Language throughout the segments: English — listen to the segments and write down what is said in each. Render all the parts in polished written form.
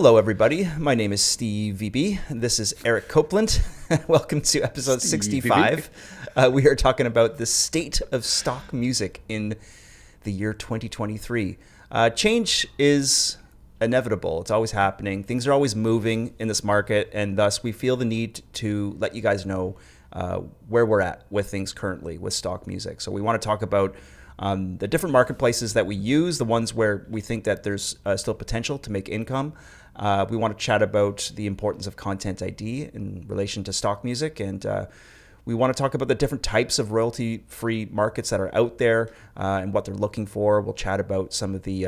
Hello, everybody. My name is Steve VB. This is Eric Copeland. Welcome to episode 65. We are talking about the state of stock music in the year 2023. Change is inevitable. It's always happening. Things are always moving in this market, and thus we feel the need to let you guys know where we're at with things currently with stock music. So we want to talk about the different marketplaces that we use, the ones where we think that there's still potential to make income. We want to chat about the importance of content ID in relation to stock music, and we want to talk about the different types of royalty-free markets that are out there and what they're looking for. We'll chat about some of the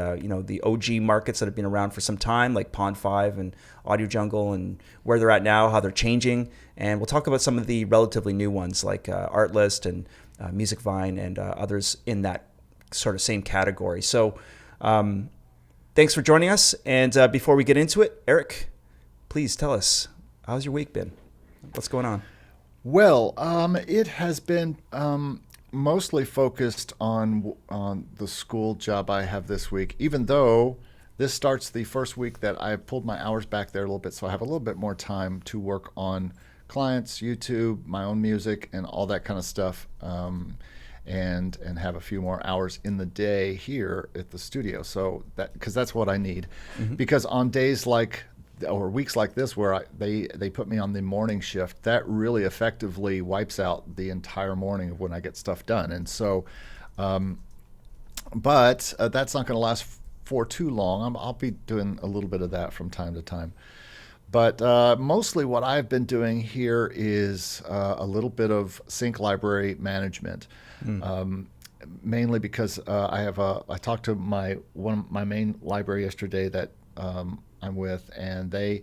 the OG markets that have been around for some time, like Pond5 and AudioJungle, and where they're at now, how they're changing. And we'll talk about some of the relatively new ones like Artlist and Musicvine and others in that sort of same category. So thanks for joining us. And before we get into it, Eric, please tell us, how's your week been? What's going on? Well, it has been mostly focused on the school job I have this week, even though this starts the first week that I pulled my hours back there a little bit, so I have a little bit more time to work on clients, YouTube, my own music, and all that kind of stuff, and have a few more hours in the day here at the studio. So because that's what I need, because on days like or weeks like this where they put me on the morning shift, that really effectively wipes out the entire morning of when I get stuff done. And so, but that's not going to last for too long. I'll be doing a little bit of that from time to time. But mostly what I've been doing here is a little bit of sync library management, mainly because I talked to my main library yesterday that I'm with, and they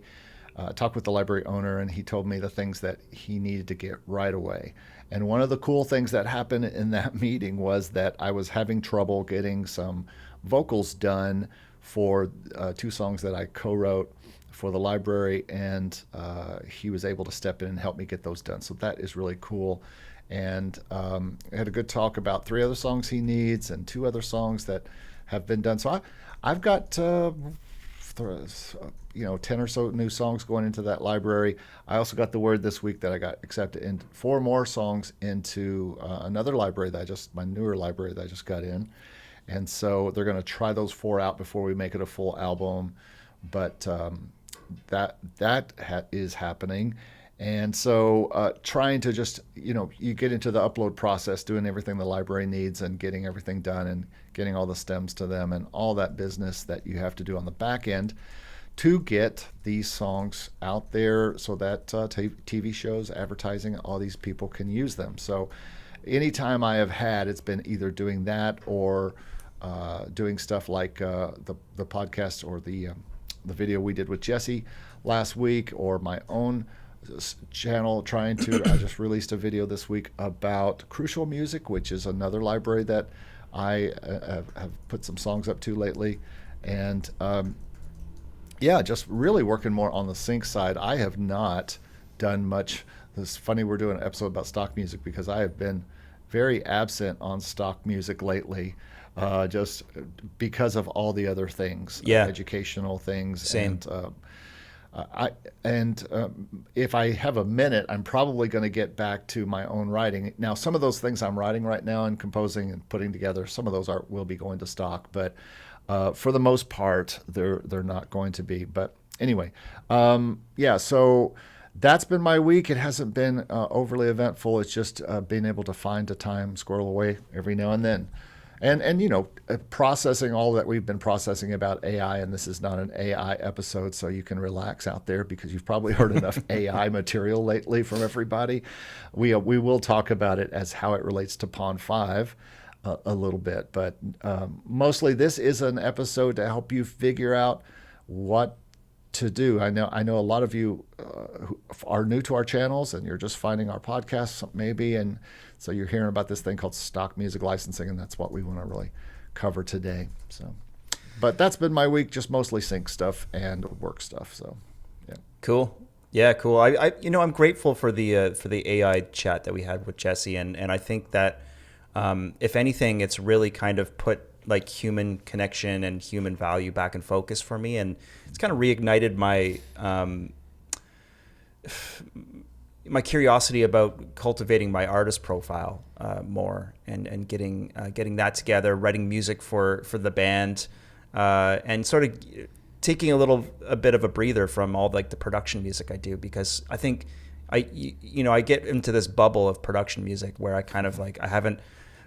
talked with the library owner, and he told me the things that he needed to get right away. And one of the cool things that happened in that meeting was that I was having trouble getting some vocals done for two songs that I co-wrote for the library, and he was able to step in and help me get those done. So that is really cool. And I had a good talk about 3 other songs he needs and 2 other songs that have been done. So I've got 10 or so new songs going into that library. I also got the word this week that I got accepted in 4 more songs into another library my newer library that I just got in. And so they're going to try those 4 out before we make it a full album. But that is happening. And so trying to just, you get into the upload process, doing everything the library needs and getting everything done and getting all the stems to them and all that business that you have to do on the back end to get these songs out there so that TV shows, advertising, all these people can use them. So anytime I have had, it's been either doing that or doing stuff like the podcast or the video we did with Jesse last week, or my own channel I just released a video this week about Crucial Music, which is another library that I have put some songs up to lately. And just really working more on the sync side. I have not done much. It's funny we're doing an episode about stock music because I have been very absent on stock music lately. Just because of all the other things, educational things. Same. And if I have a minute, I'm probably going to get back to my own writing. Now, some of those things I'm writing right now and composing and putting together, some of those will be going to stock, but for the most part, they're not going to be. But anyway, so that's been my week. It hasn't been overly eventful. It's just being able to find a time, squirrel away every now and then. And processing all that we've been processing about AI, and this is not an AI episode, so you can relax out there because you've probably heard enough AI material lately from everybody. We will talk about it as how it relates to Pond5 a little bit, but mostly this is an episode to help you figure out what to do. I know a lot of you who are new to our channels and you're just finding our podcasts maybe, and so you're hearing about this thing called stock music licensing, and that's what we want to really cover today. So, but that's been my week, just mostly sync stuff and work stuff. So, yeah. Cool. Yeah, cool. I'm grateful for the AI chat that we had with Jesse, and I think that if anything, it's really kind of put like human connection and human value back in focus for me, and it's kind of reignited my my curiosity about cultivating my artist profile more, and getting that together, writing music for the band, and sort of taking a bit of a breather from all like the production music I do, because I think I get into this bubble of production music where I kind of like, I haven't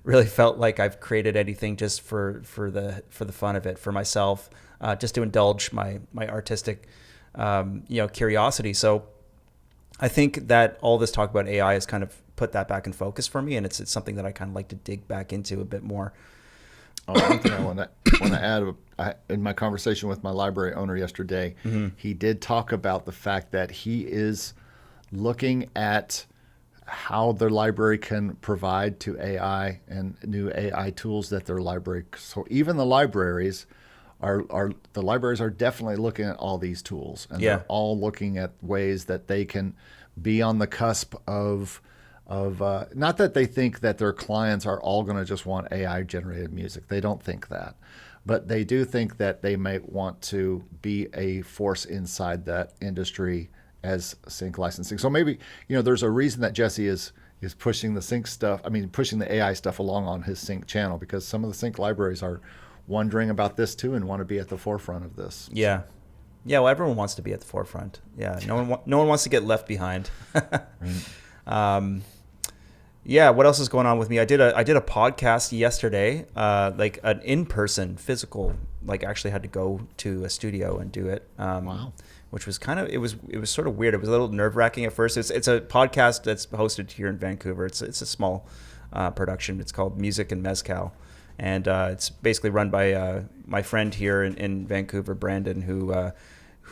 really felt like I've created anything just for the fun of it, for myself, just to indulge my artistic curiosity. So I think that all this talk about AI has kind of put that back in focus for me, and it's something that I kind of like to dig back into a bit more. One thing I want to add, in my conversation with my library owner yesterday, he did talk about the fact that he is looking at how their library can provide to AI and new AI tools that their library. So even the libraries are definitely looking at all these tools, and they're all looking at ways that they can be on the cusp of not that they think that their clients are all going to just want AI generated music. They don't think that, but they do think that they might want to be a force inside that industry as sync licensing. So maybe, there's a reason that Jesse is pushing the sync stuff. I mean, pushing the AI stuff along on his sync channel, because some of the sync libraries are wondering about this too and want to be at the forefront of this. Yeah. Yeah. Well, everyone wants to be at the forefront. Yeah. No one wants to get left behind. Right. Yeah. What else is going on with me? I did a podcast yesterday, like an in-person physical, like actually had to go to a studio and do it. Wow. Which was kind of, it was sort of weird. It was a little nerve-wracking at first. It's a podcast that's hosted here in Vancouver. It's a small production. It's called Music and Mezcal, and it's basically run by my friend here in Vancouver, Brandon,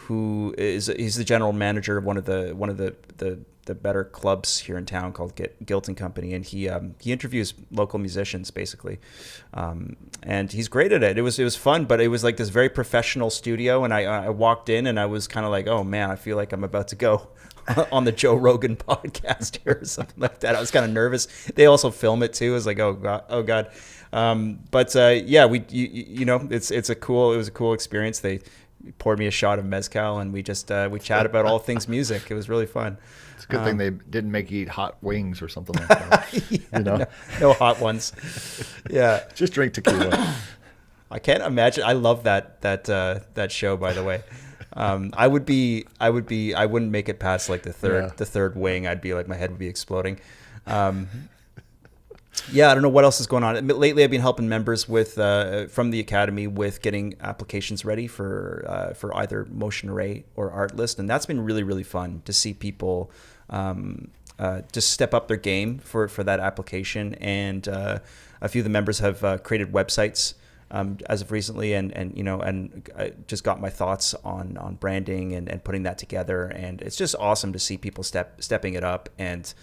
he's the general manager of one of the better clubs here in town called Guilt and Company, and he interviews local musicians basically, and he's great at it. It was fun, but it was like this very professional studio, and I walked in and I was kind of like, oh man, I feel like I'm about to go on the Joe Rogan podcast here or something like that. I was kind of nervous. They also film it too. I was like, oh god. Yeah, it was a cool experience. They poured me a shot of mezcal, and we chat about all things music. It was really fun. It's a good thing they didn't make you eat hot wings or something like that. Yeah, no hot ones. Yeah, just drink tequila. I can't imagine. I love that show, by the way. I wouldn't make it past like the third wing. I'd be like, my head would be exploding. Yeah, I don't know what else is going on. Lately, I've been helping members with from the Academy with getting applications ready for either Motion Array or Artlist, and that's been really, really fun to see people just step up their game for that application. And a few of the members have created websites as of recently, and I just got my thoughts on branding and putting that together. And it's just awesome to see people stepping it up and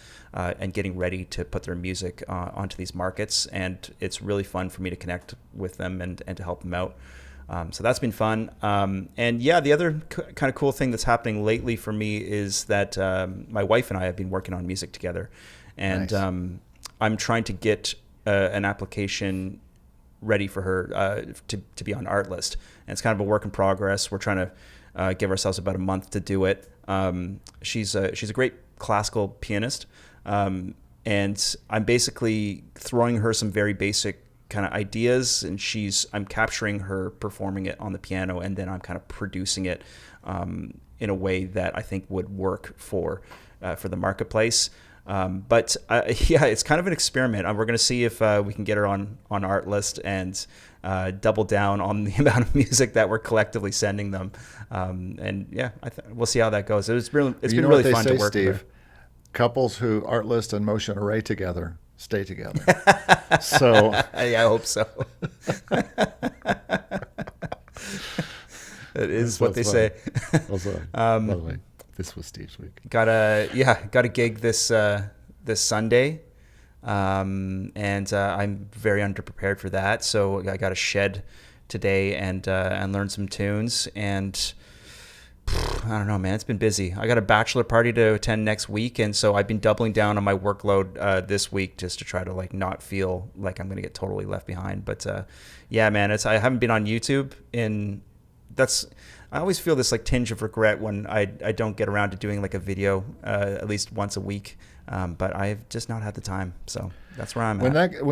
getting ready to put their music onto these markets. And it's really fun for me to connect with them and to help them out. So that's been fun. And yeah, the other kind of cool thing that's happening lately for me is that my wife and I have been working on music together, and nice. I'm trying to get an application ready for her to be on Artlist, and it's kind of a work in progress. We're trying to give ourselves about a month to do it. She's a great classical pianist, and I'm basically throwing her some very basic kind of ideas, and I'm capturing her performing it on the piano, and then I'm kind of producing it in a way that I think would work for the marketplace. But yeah, it's kind of an experiment. We're going to see if we can get her on Artlist and double down on the amount of music that we're collectively sending them. And yeah, we'll see how that goes. It's been really fun to work Steve, with her. Couples who Artlist and Motion Array together stay together. So yeah, I hope so. It is what they say. Also, by the way, this was Steve's week. Got a gig this Sunday, and I'm very underprepared for that. So I got to shed today and learn some tunes, and I don't know, man. It's been busy. I got a bachelor party to attend next week, and so I've been doubling down on my workload this week just to try to like not feel like I'm gonna get totally left behind. But yeah, man, I haven't been on YouTube I always feel this like tinge of regret when I don't get around to doing like a video at least once a week. But I've just not had the time, so that's where I'm at.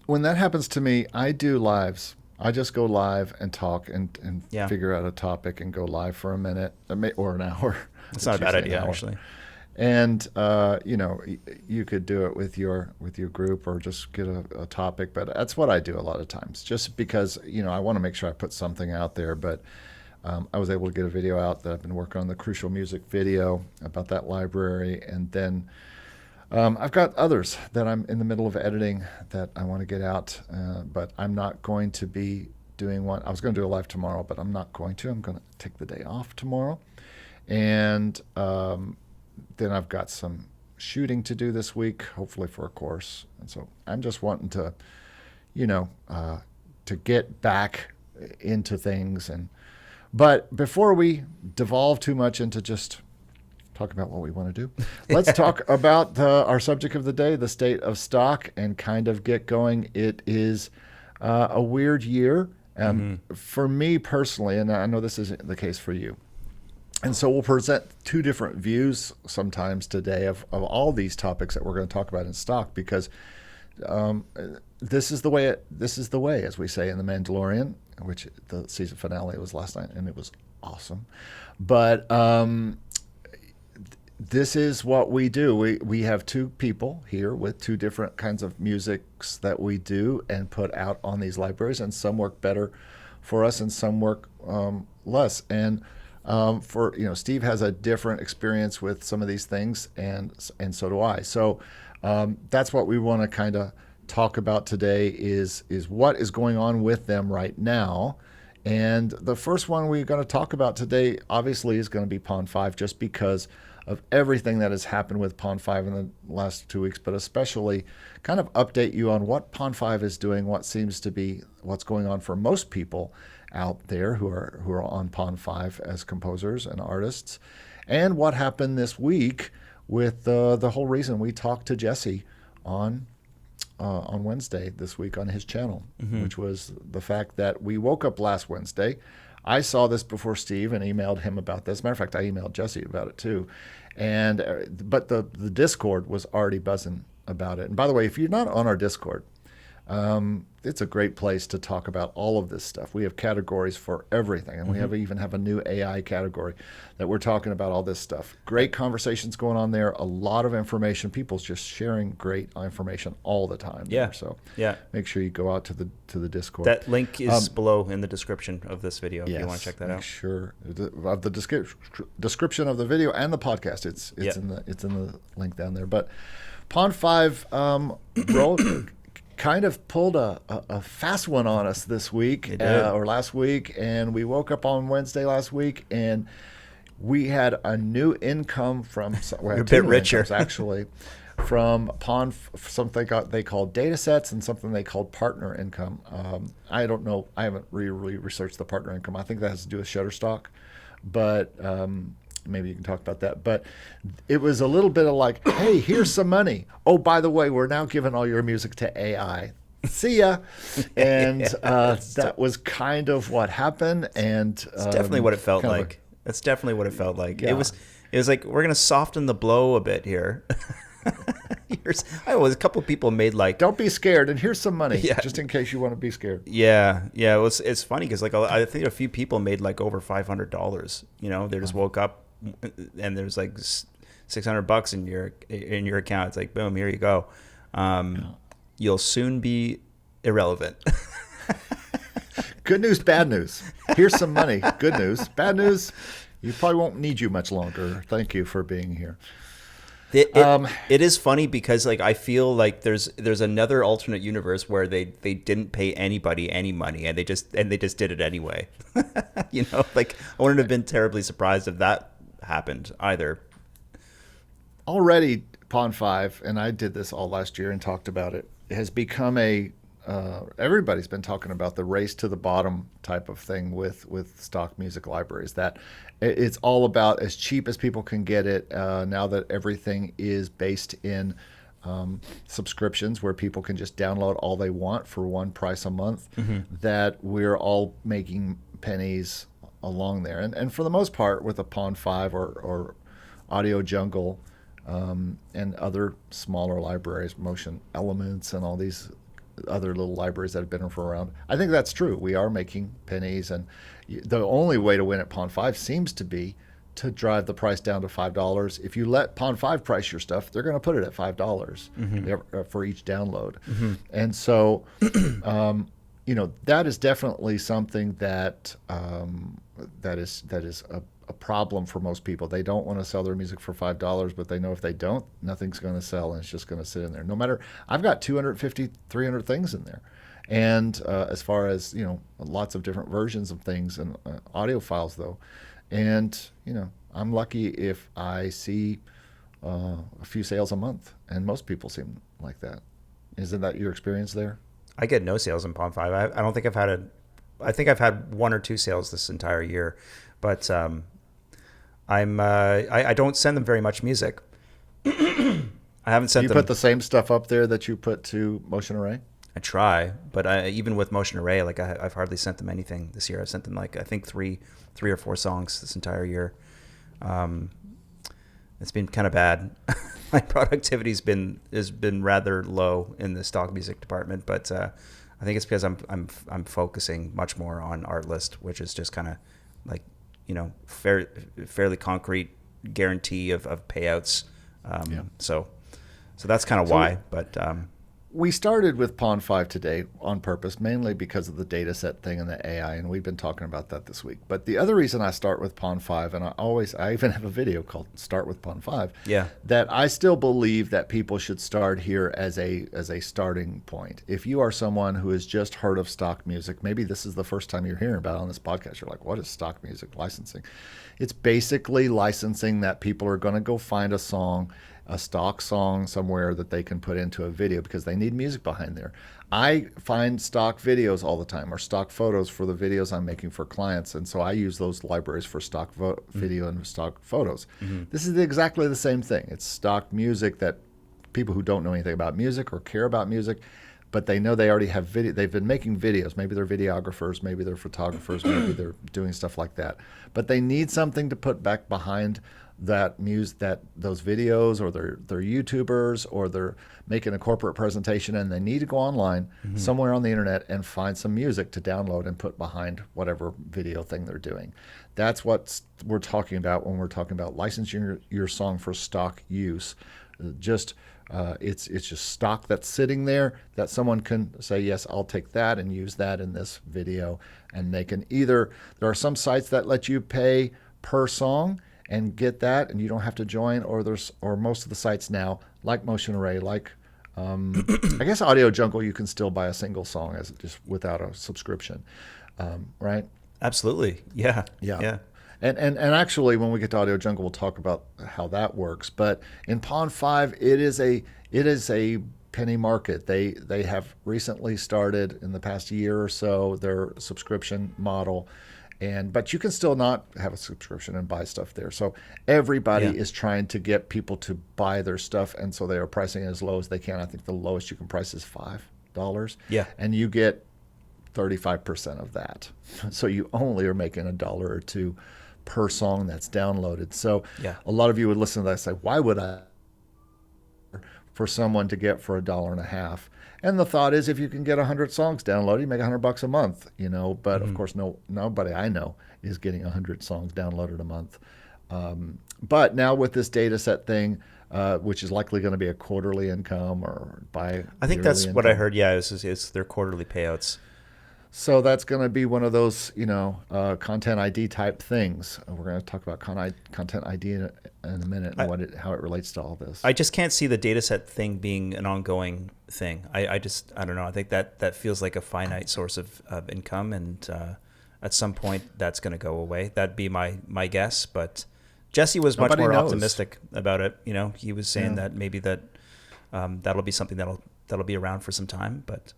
When that happens to me, I do lives. I just go live and talk and figure out a topic and go live for a minute or an hour. That's not a bad idea, actually. And you could do it with your group or just get a topic. But that's what I do a lot of times, just because I want to make sure I put something out there. But I was able to get a video out that I've been working on, the Crucial Music video about that library, and then I've got others that I'm in the middle of editing that I want to get out, but I'm not going to be doing one. I was going to do a live tomorrow, but I'm not going to. I'm going to take the day off tomorrow. And then I've got some shooting to do this week, hopefully for a course. And so I'm just wanting to, to get back into things. But before we devolve too much into just talk about what we want to do, let's talk about our subject of the day, the state of stock, and kind of get going. It is a weird year for me personally, and I know this isn't the case for you. And so we'll present two different views sometimes today of all these topics that we're going to talk about in stock, because this is the way, as we say in The Mandalorian, which the season finale was last night, and it was awesome. But this is what we do. We have two people here with two different kinds of musics that we do and put out on these libraries, and some work better for us and some work less. And Steve has a different experience with some of these things, and so do I. So that's what we want to kind of talk about today is what is going on with them right now. And the first one we're going to talk about today obviously is going to be Pond 5, just because of everything that has happened with Pond 5 in the last 2 weeks, but especially kind of update you on what Pond 5 is doing, what seems to be what's going on for most people out there who are on Pond 5 as composers and artists, and what happened this week with the whole reason we talked to Jesse on Wednesday this week on his channel, which was the fact that we woke up last Wednesday. I saw this before Steve and emailed him about this. Matter of fact, I emailed Jesse about it too. But the Discord was already buzzing about it. And by the way, if you're not on our Discord, it's a great place to talk about all of this stuff. We have categories for everything, and we even have a new AI category that we're talking about all this stuff. Great conversations going on there, a lot of information. People's just sharing great information all the time. Yeah. There. So yeah, make sure you go out to the Discord. That link is below in the description of this video if you want to check that out. Sure. Of the description of the video and the podcast, it's in the link down there. But Pond 5 kind of pulled a fast one on us this week or last week, and we woke up on Wednesday last week and we had a new income from a bit richer actually from Pond, something they called data sets and something they called partner income. I don't know, I haven't really researched the partner income. I think that has to do with Shutterstock, but maybe you can talk about that. But it was a little bit of like, hey, here's some money. Oh, by the way, we're now giving all your music to AI. See ya. And that was kind of what happened. And it's definitely what it felt like. That's definitely what it felt like. Yeah. It was like, we're going to soften the blow a bit here. A couple of people made like, don't be scared, and here's some money, just in case you want to be scared. It's funny because like I think a few people made like over $500. They just woke up and there's like $600 in your account. It's like, boom, here you go. You'll soon be irrelevant. Good news, bad news. Here's some money. Good news, bad news. You probably won't need you much longer. Thank you for being here. It is funny because like I feel like there's another alternate universe where they didn't pay anybody any money and they just did it anyway. Like I wouldn't have been terribly surprised if that happened either. Already Pond 5, and I did this all last year and talked about it, has become a everybody's been talking about the race to the bottom type of thing with stock music libraries. That it's all about as cheap as people can get it. Now that everything is based in subscriptions where people can just download all they want for one price a month, that we're all making pennies along there. And for the most part, with a Pond 5 or AudioJungle and other smaller libraries, Motion Elements and all these other little libraries that have been around, I think that's true. We are making pennies, and the only way to win at Pond 5 seems to be to drive the price down to $5. If you let Pond 5 price your stuff, they're going to put it at $5 for each download. And so, that is definitely something that that is a problem for most people. They don't want to sell their music for $5, but they know if they don't, nothing's going to sell, and it's just going to sit in there. No matter, I've got 250, 300 things in there. And as far as, lots of different versions of things and audio files, though. And, I'm lucky if I see a few sales a month, and most people seem like that. Isn't that your experience there? I get no sales in Pond 5. I don't think I think I've had 1 or 2 sales this entire year, but I don't send them very much music. I haven't sent them. You put the same stuff up there that you put to Motion Array? I try, but even with Motion Array, I've hardly sent them anything this year. I've sent them I think three or 4 songs this entire year. It's been kind of bad. My productivity has been rather low in the stock music department, but I think it's because I'm focusing much more on Artlist, which is just kind of fairly concrete guarantee of payouts. So that's kind of why. But we started with Pond 5 today on purpose, mainly because of the data set thing and the AI, and we've been talking about that this week. But the other reason I start with Pond 5, and I even have a video called Start with Pond 5, that I still believe that people should start here as a starting point. If you are someone who has just heard of stock music, maybe this is the first time you're hearing about it on this podcast, you're like, what is stock music licensing? It's basically licensing that people are going to go find a stock song somewhere that they can put into a video because they need music behind there. I find stock videos all the time, or stock photos for the videos I'm making for clients, and so I use those libraries for stock video and stock photos. This is exactly the same thing. It's stock music that people who don't know anything about music or care about music, but they know they already have video. They've been making videos. Maybe they're videographers, maybe they're photographers, maybe they're doing stuff like that. But they need something to put back behind those videos, or they're YouTubers, or they're making a corporate presentation, and they need to go online somewhere on the internet and find some music to download and put behind whatever video thing they're doing. That's what we're talking about when we're talking about licensing your song for stock use. It's just stock that's sitting there that someone can say, yes, I'll take that and use that in this video. And they can there are some sites that let you pay per song and get that, and you don't have to join, or most of the sites now, like Motion Array, like I guess AudioJungle, you can still buy a single song as just without a subscription, right? Absolutely, yeah. And actually, when we get to AudioJungle, we'll talk about how that works. But in Pond 5, it is a penny market. They have recently started in the past year or so their subscription model. But you can still not have a subscription and buy stuff there. So everybody is trying to get people to buy their stuff, and so they are pricing it as low as they can. I think the lowest you can price is $5. Yeah. And you get 35% of that. So you only are making $1 or $2 per song that's downloaded. So a lot of you would listen to that and say, why would I for someone to get for $1.50? And the thought is, if you can get 100 songs downloaded, you make $100 a month, But of course, nobody I know is getting 100 songs downloaded a month. But now with this data set thing, which is likely going to be a quarterly income or I think that's income. What I heard. Yeah, it's their quarterly payouts. So that's going to be one of those, content ID type things. We're going to talk about content ID in a minute and how it relates to all this. I just can't see the data set thing being an ongoing thing. I don't know. I think that feels like a finite source of income, and at some point that's going to go away. That'd be my guess. But Jesse was much more optimistic about it. He was saying that maybe that'll be something that'll be around for some time, but.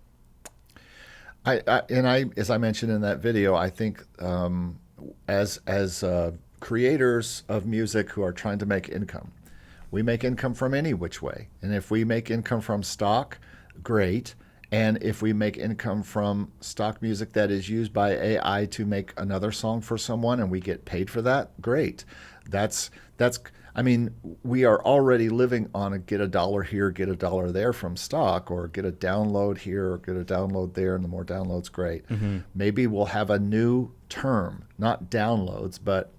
As I mentioned in that video, I think as creators of music who are trying to make income, we make income from any which way. And if we make income from stock, great. And if we make income from stock music that is used by AI to make another song for someone and we get paid for that, great. I mean, we are already living on a get a dollar here, get a dollar there from stock, or get a download here or get a download there, and the more downloads, great. Mm-hmm. Maybe we'll have a new term, not downloads, but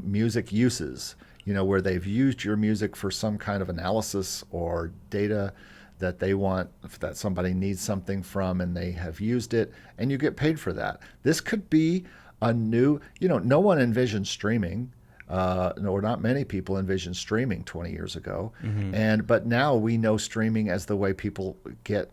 music uses, where they've used your music for some kind of analysis or data that they want, that somebody needs something from, and they have used it, and you get paid for that. This could be a new, no one envisioned streaming, or not many people envisioned streaming 20 years ago. Mm-hmm. But now we know streaming as the way people get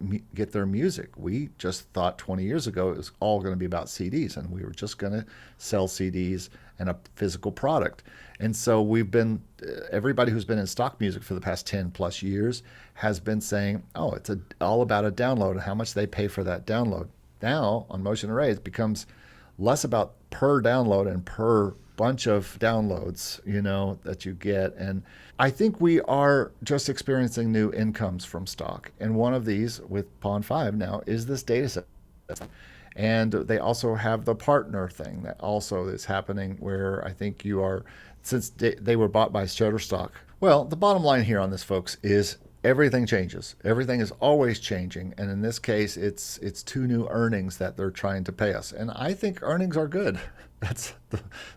their music. We just thought 20 years ago it was all going to be about CDs, and we were just going to sell CDs and a physical product. And so everybody who's been in stock music for the past 10 plus years has been saying, oh, it's all about a download and how much they pay for that download. Now on Motion Array, it becomes less about per download and per bunch of downloads, that you get. And I think we are just experiencing new incomes from stock. And one of these with Pond 5 now is this data set. And they also have the partner thing that also is happening, where I think since they were bought by Shutterstock. Well, the bottom line here on this, folks, is everything changes. Everything is always changing. And in this case, it's two new earnings that they're trying to pay us. And I think earnings are good.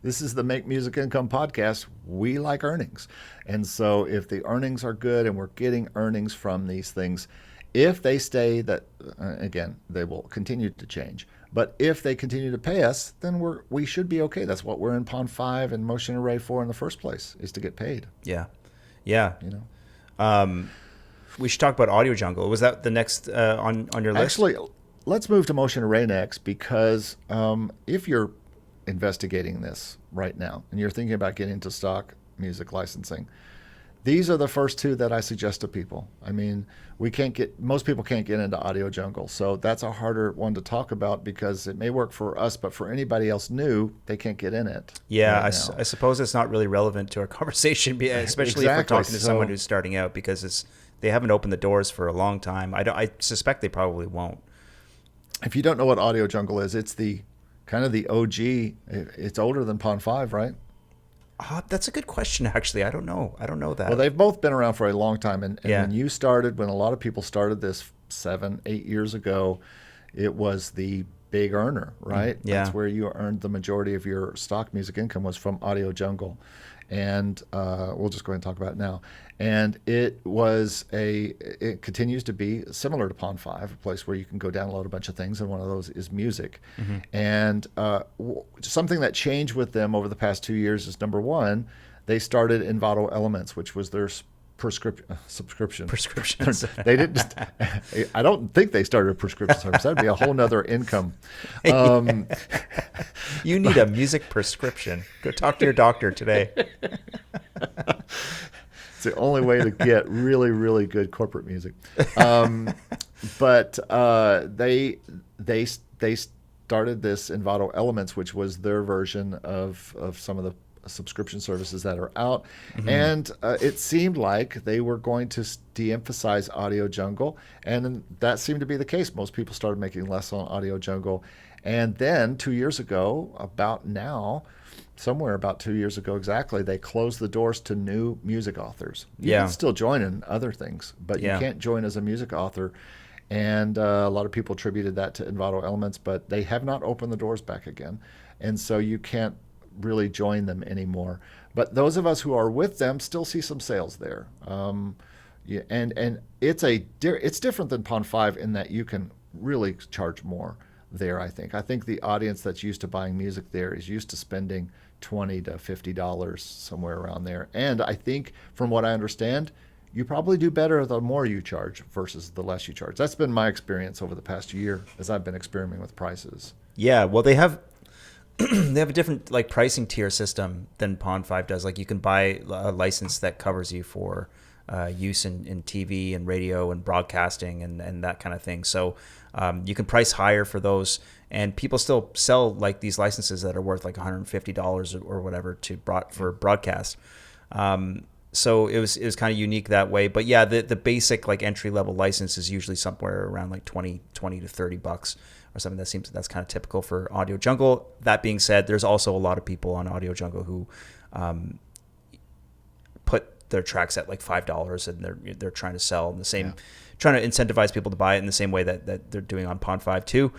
This is the Make Music Income podcast. We like earnings. And so if the earnings are good and we're getting earnings from these things, if they stay, that again, they will continue to change. But if they continue to pay us, then we should be okay. That's what we're in Pond 5 and Motion Array for in the first place, is to get paid. Yeah. We should talk about AudioJungle. Was that the next on your list? Actually, let's move to Motion Array next, because if you're investigating this right now and you're thinking about getting into stock music licensing, these are the first two that I suggest to people. I mean, most people can't get into AudioJungle, so that's a harder one to talk about because it may work for us, but for anybody else new, they can't get in it. Yeah, I suppose it's not really relevant to our conversation, especially if we're talking to someone who's starting out, because they haven't opened the doors for a long time. I suspect they probably won't. If you don't know what AudioJungle is, it's the kind of the OG. It's older than Pond 5, right? That's a good question, actually. I don't know that. Well, they've both been around for a long time. And when a lot of people started this 7-8 years ago, it was the big earner, right? Yeah. That's where you earned the majority of your stock music income, was from AudioJungle. And we'll just go ahead and talk about it now. And it continues to be similar to Pond 5, a place where you can go download a bunch of things, and one of those is music. Mm-hmm. And something that changed with them over the past 2 years is, number one, they started Envato Elements, which was their subscription. They didn't. I don't think they started a prescription service. That'd be a whole nother income. You need a music prescription. Go talk to your doctor today. It's the only way to get really, really good corporate music. But they started this Envato Elements, which was their version of some of the subscription services that are out. Mm-hmm. And it seemed like they were going to de-emphasize AudioJungle, and that seemed to be the case. Most people started making less on AudioJungle. And then 2 years ago, somewhere about 2 years ago exactly, they closed the doors to new music authors. You can still join in other things, but you can't join as a music author. And a lot of people attributed that to Envato Elements, but they have not opened the doors back again. And so you can't really join them anymore. But those of us who are with them still see some sales there. And it's different than Pond 5 in that you can really charge more there, I think. I think the audience that's used to buying music there is used to spending $20 to $50, somewhere around there. And I think, from what I understand, you probably do better the more you charge versus the less you charge. That's been my experience over the past year as I've been experimenting with prices. Yeah, well, they have a different pricing tier system than Pond 5 does. Like, you can buy a license that covers you for use in TV and radio and broadcasting and that kind of thing. So you can price higher for those, and people still sell like these licenses that are worth like $150 or whatever for broadcast. So it was kind of unique that way. But yeah, the basic like entry level license is usually somewhere around like 20 to $30 or something. That's kind of typical for AudioJungle. That being said, there's also a lot of people on AudioJungle who put their tracks at like $5, and they're trying to sell in the same, trying to incentivize people to buy it in the same way that they're doing on Pond 5 too.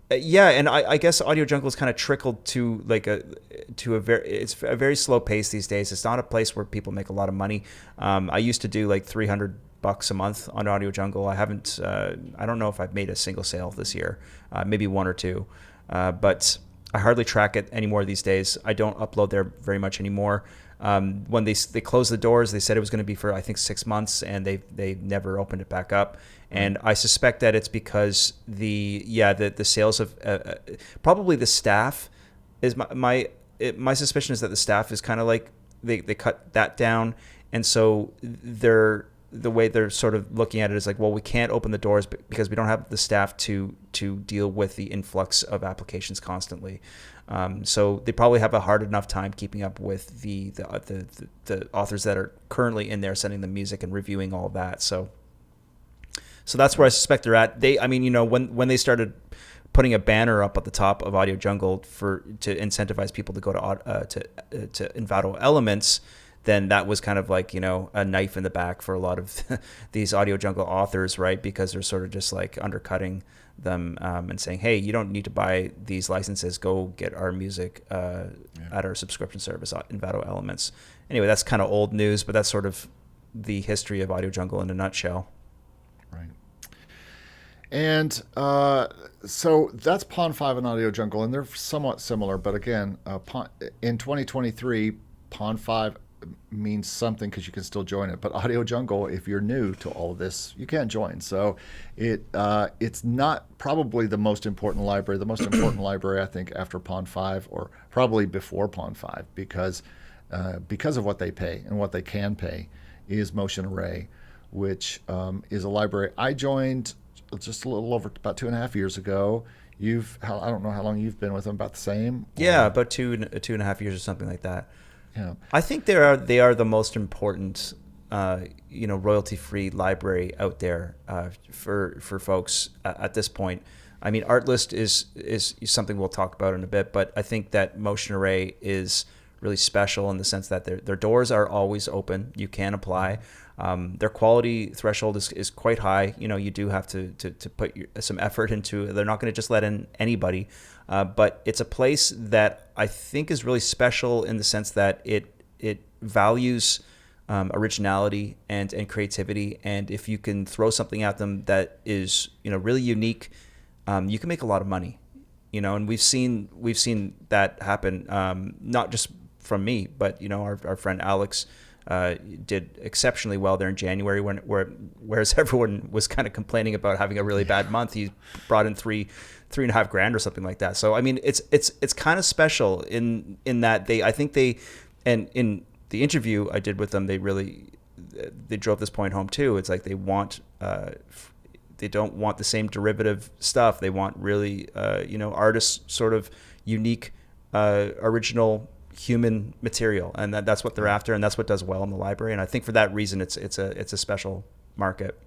Yeah, and I guess AudioJungle has kind of trickled to it's a very slow pace these days. It's not a place where people make a lot of money. I used to do like $300 a month on AudioJungle. I haven't. I don't know if I've made a single sale this year. Maybe one or two, but I hardly track it anymore these days. I don't upload there very much anymore. When they closed the doors, they said it was going to be for I think 6 months, and they never opened it back up. And I suspect that it's because the sales of probably the staff is my suspicion is that the staff is kind of like they cut that down, and so the way they're sort of looking at it is like, well, we can't open the doors because we don't have the staff to deal with the influx of applications constantly. So they probably have a hard enough time keeping up with the authors that are currently in there, sending them music and reviewing all of that. So that's where I suspect they're at. When they started putting a banner up at the top of AudioJungle to incentivize people to go to Envato Elements, then that was kind of like, a knife in the back for a lot of these AudioJungle authors, right? Because they're sort of just like undercutting them and saying, hey, you don't need to buy these licenses. Go get our music at our subscription service, Envato Elements. Anyway, that's kind of old news, but that's sort of the history of AudioJungle in a nutshell. Right. And so that's Pond 5 and AudioJungle, and they're somewhat similar. But again, in 2023, Pond 5 means something because you can still join it. But AudioJungle, if you're new to all of this, you can't join. So it's not probably the most important library. The most important library, I think, after Pond 5 or probably before Pond 5, because of what they pay and what they can pay, is Motion Array, which is a library I joined just a little over about 2.5 years ago. I don't know how long you've been with them. About the same? Yeah, about 2.5 years or something like that. Yeah. I think they are the most important, royalty-free library out there for folks at this point. I mean, Artlist is something we'll talk about in a bit, but I think that Motion Array is really special in the sense that their doors are always open. You can apply. Their quality threshold is quite high. You do have to put some effort into. They're not going to just let in anybody. But it's a place that I think is really special in the sense that it values originality and creativity. And if you can throw something at them that is really unique, you can make a lot of money. And we've seen that happen. Not just from me, but our friend Alex did exceptionally well there in January whereas everyone was kind of complaining about having a really bad month. He brought in $3.5 grand or something like that. So I mean, it's kind of special in that and in the interview I did with them, they drove this point home too. It's like they don't want the same derivative stuff. They want really artists sort of unique original human material, and that's what they're after, and that's what does well in the library. And I think for that reason, it's a special market.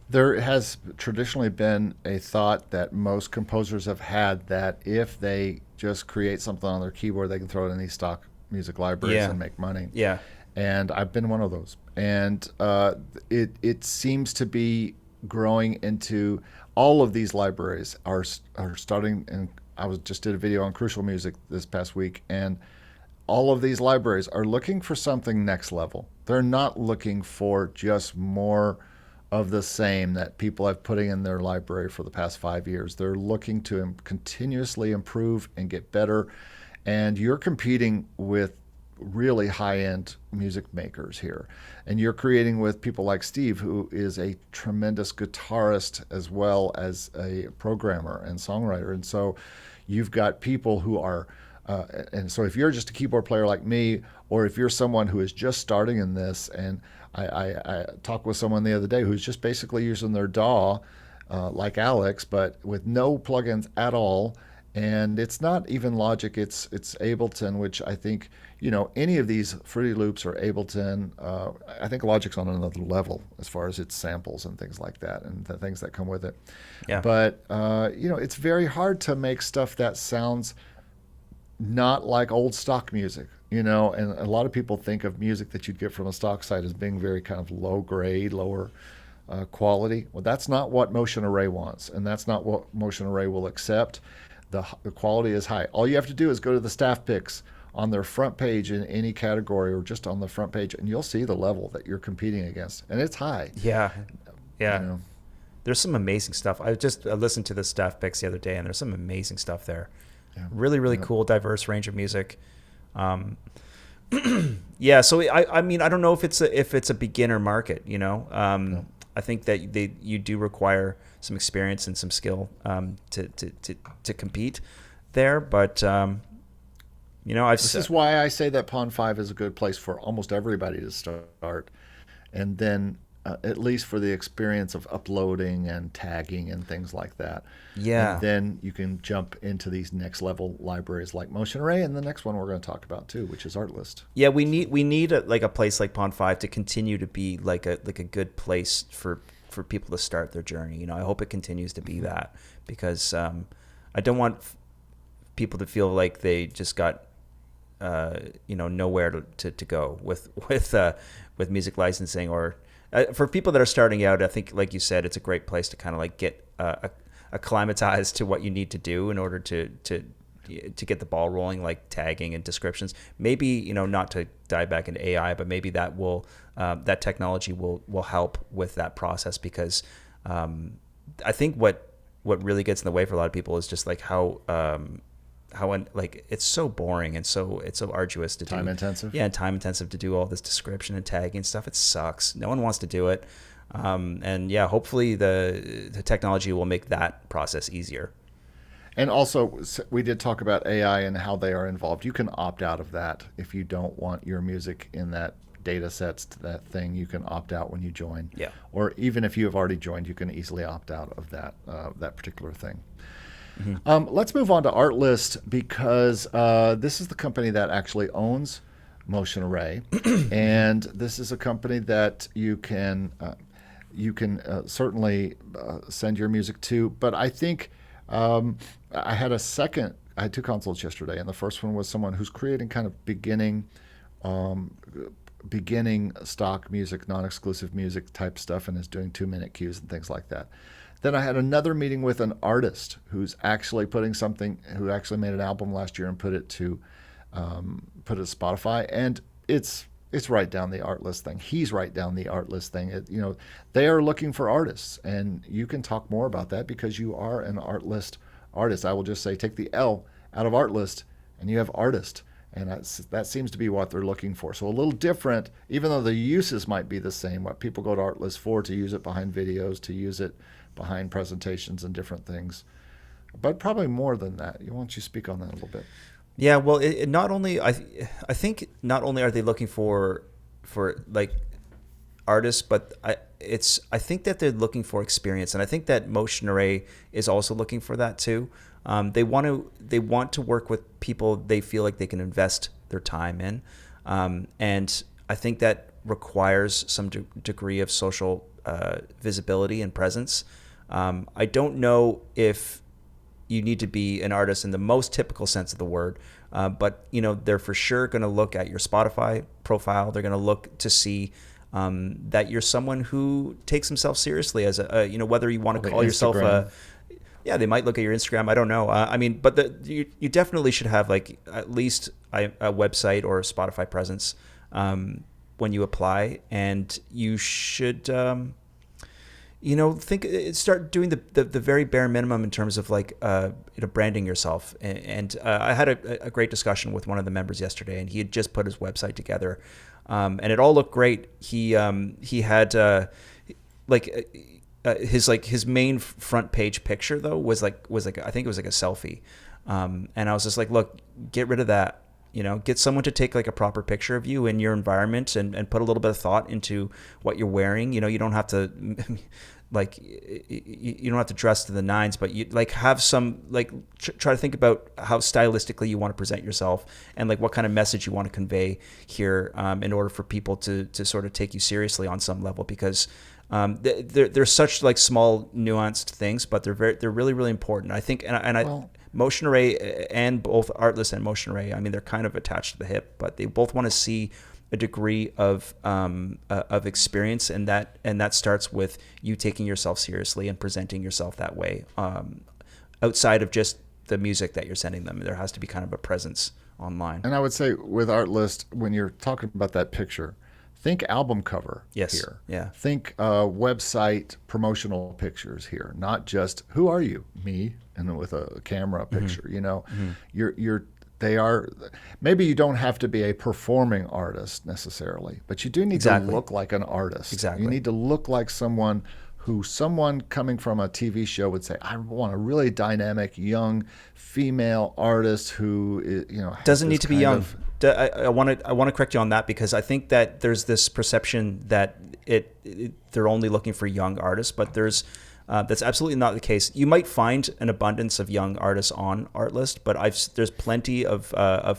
There has traditionally been a thought that most composers have had that if they just create something on their keyboard, they can throw it in these stock music libraries and make money. Yeah. And I've been one of those. And it seems to be growing into all of these libraries are starting. And I just did a video on Crucial Music this past week, and all of these libraries are looking for something next level. They're not looking for just more of the same that people have putting in their library for the past 5 years. They're looking to continuously improve and get better. And you're competing with really high-end music makers here. And you're creating with people like Steve, who is a tremendous guitarist as well as a programmer and songwriter. And so you've got people who are And so if you're just a keyboard player like me, or if you're someone who is just starting in this, and I talked with someone the other day who's just basically using their DAW, like Alex, but with no plugins at all. And it's not even Logic, it's Ableton, which I think, any of these Fruity Loops or Ableton, I think Logic's on another level as far as its samples and things like that and the things that come with it. Yeah. But, it's very hard to make stuff that sounds not like old stock music, and a lot of people think of music that you'd get from a stock site as being very kind of low grade, lower quality. Well, that's not what Motion Array wants, and that's not what Motion Array will accept. The quality is high. All you have to do is go to the staff picks on their front page in any category or just on the front page, and you'll see the level that you're competing against, and it's high. Yeah. There's some amazing stuff. I just listened to the staff picks the other day, and there's some amazing stuff there. Yeah. Really cool, diverse range of music. Yeah. So I mean, I don't know if it's a beginner market. No. I think that you do require some experience and some skill to compete there. But this is why I say that Pond 5 is a good place for almost everybody to start, and then at least for the experience of uploading and tagging and things like that. Yeah. And then you can jump into these next level libraries like Motion Array, and the next one we're going to talk about too, which is Artlist. Yeah, we need a place like Pond 5 to continue to be like a good place for people to start their journey. I hope it continues to be that, because I don't want people to feel like they just got nowhere to go with music licensing, or for people that are starting out. I think, like you said, it's a great place to kind of like get acclimatized to what you need to do in order to get the ball rolling, like tagging and descriptions. Maybe, not to dive back into AI, but maybe that will that technology will help with that process, because I think what really gets in the way for a lot of people is just like how it's so boring and it's so arduous to do. Time intensive. Yeah, time intensive to do all this description and tagging and stuff. It sucks. No one wants to do it. And yeah, hopefully the technology will make that process easier. And also, we did talk about AI and how they are involved. You can opt out of that if you don't want your music in that data sets to that thing. You can opt out when you join. Yeah. Or even if you have already joined, you can easily opt out of that particular thing. Mm-hmm. Let's move on to Artlist, because this is the company that actually owns Motion Array, and this is a company that you can certainly send your music to. But I think I had two consults yesterday, and the first one was someone who's creating kind of beginning stock music, non-exclusive music type stuff, and is doing 2-minute cues and things like that. Then I had another meeting with an artist who's actually who actually made an album last year and put it to Spotify, and it's right down the Artlist thing. He's right down the Artlist thing. They are looking for artists, and you can talk more about that because you are an Artlist artist. I will just say, take the L out of Artlist, and you have artist, and that seems to be what they're looking for. So a little different, even though the uses might be the same. What people go to Artlist for, to use it behind videos, to use it behind presentations and different things, but probably more than that. Why don't you speak on that a little bit? Yeah, well, it not only I think not only are they looking for like artists, but I think that they're looking for experience, and I think that Motion Array is also looking for that too. They want to work with people they feel like they can invest their time in, and I think that requires some degree of social visibility and presence. I don't know if you need to be an artist in the most typical sense of the word, but they're for sure going to look at your Spotify profile. They're going to look to see that you're someone who takes himself seriously as whether you want to call yourself yeah, they might look at your Instagram. I don't know. But you definitely should have like at least a website or a Spotify presence when you apply, and you should start doing the very bare minimum in terms of like branding yourself. And I had a great discussion with one of the members yesterday, and he had just put his website together, and it all looked great. He had his main front page picture though was like I think it was like a selfie, And I was just like, look, get rid of that. Get someone to take like a proper picture of you in your environment and put a little bit of thought into what you're wearing. You don't have to like, you don't have to dress to the nines, but you like have some, like try to think about how stylistically you want to present yourself and like what kind of message you want to convey here, in order for people to sort of take you seriously on some level, because they're such like small nuanced things, but they're really, really important. I think, Motion Array and both Artlist and Motion Array, I mean, they're kind of attached to the hip, but they both want to see a degree of experience, and that starts with you taking yourself seriously and presenting yourself that way. Outside of just the music that you're sending them, there has to be kind of a presence online. And I would say with Artlist, when you're talking about that picture, think album cover here. Yeah. Think website promotional pictures here, not just who are you, me, and with a camera picture. They are, maybe you don't have to be a performing artist necessarily, but you do need to look like an artist. Exactly. You need to look like someone coming from a TV show would say, I want a really dynamic young female artist who doesn't need to be young. I want to correct you on that, because I think that there's this perception that they're only looking for young artists, but that's absolutely not the case. You might find an abundance of young artists on Artlist, but there's plenty of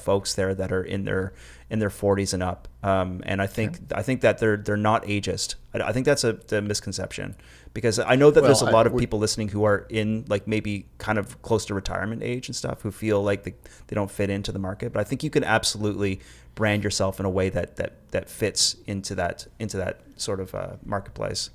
folks there that are in their 40s and up, and I think that they're not ageist. I think that's a misconception, because I know that there's a lot of people listening who are in like maybe kind of close to retirement age and stuff, who feel like they don't fit into the market. But I think you can absolutely brand yourself in a way that fits into that sort of marketplace.